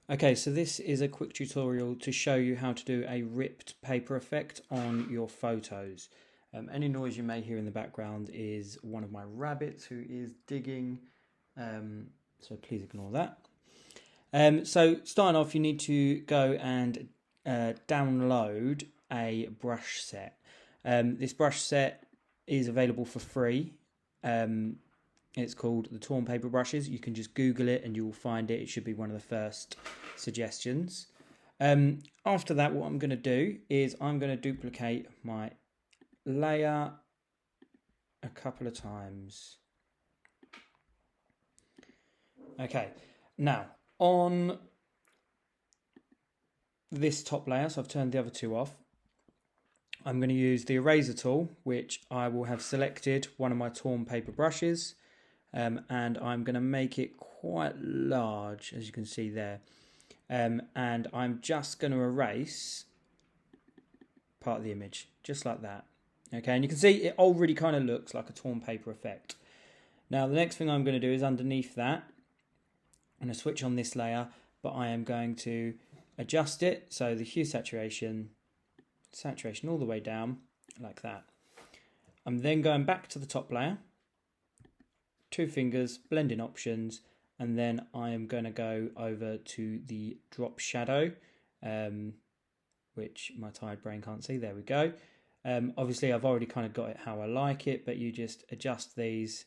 Okay, so this is a quick tutorial to show you how to do a ripped paper effect on your photos. Any noise you may hear in the background is one of my rabbits who is digging, so please ignore that. So starting off, you need to go and download a brush set. This brush set is available for free. It's called the Torn Paper Brushes. You can just Google it and you will find it. It should be one of the first suggestions. After that, what I'm going to do is I'm going to duplicate my layer a couple of times. Okay, now on this top layer, so I've turned the other two off, I'm going to use the eraser tool, which I will have selected one of my torn paper brushes, and I'm going to make it quite large, as you can see there. And I'm just going to erase part of the image, just like that. Okay, and you can see it already kind of looks like a torn paper effect. Now the next thing I'm going to do is underneath that, I'm going to switch on this layer, but I am going to adjust it, so the hue saturation all the way down, like that. I'm then going back to the top layer, two fingers, blending options, and then I am going to go over to the drop shadow, which my tired brain can't see. There we go. Obviously, I've already kind of got it how I like it, but you just adjust these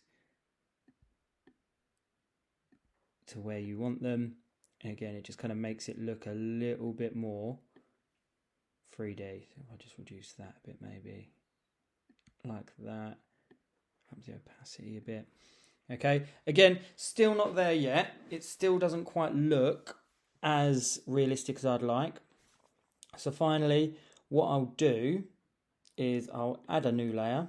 to where you want them. And again, it just kind of makes it look a little bit more 3D. So I'll just reduce that a bit, maybe like that. Up the opacity a bit. Okay, again, still not there yet. It still doesn't quite look as realistic as I'd like. So finally, what I'll do is I'll add a new layer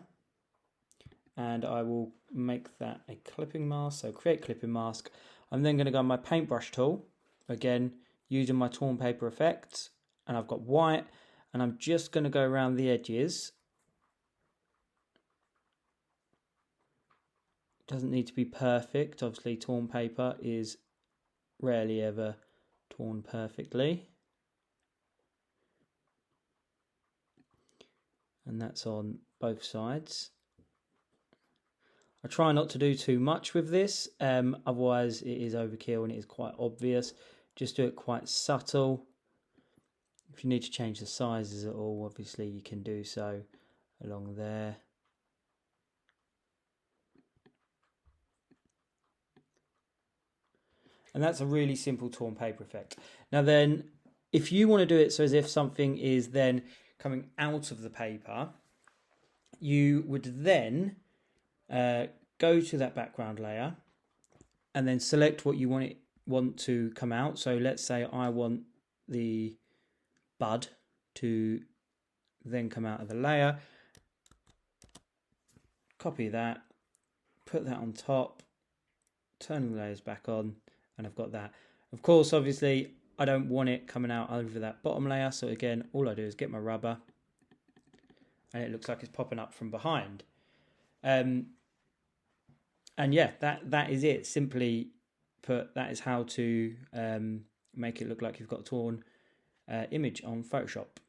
and I will make that a clipping mask. So create clipping mask. I'm then going to go on my paintbrush tool, again using my torn paper effects, and I've got white, and I'm just going to go around the edges. It doesn't need to be perfect. Obviously, torn paper is rarely ever torn perfectly. And that's on both sides. I try not to do too much with this, otherwise it is overkill and it is quite obvious. Just do it quite subtle. If you need to change the sizes at all, obviously you can do so along there. And that's a really simple torn paper effect. Now then, if you want to do it so as if something is then coming out of the paper, you would then go to that background layer and then select what you want to come out. So let's say I want the bud to then come out of the layer. Copy that, put that on top, turn the layers back on, and I've got that. Of course, obviously, I don't want it coming out over that bottom layer. So again, all I do is get my rubber and it looks like it's popping up from behind. And yeah, that is it. Simply put, that is how to make it look like you've got a torn image on Photoshop.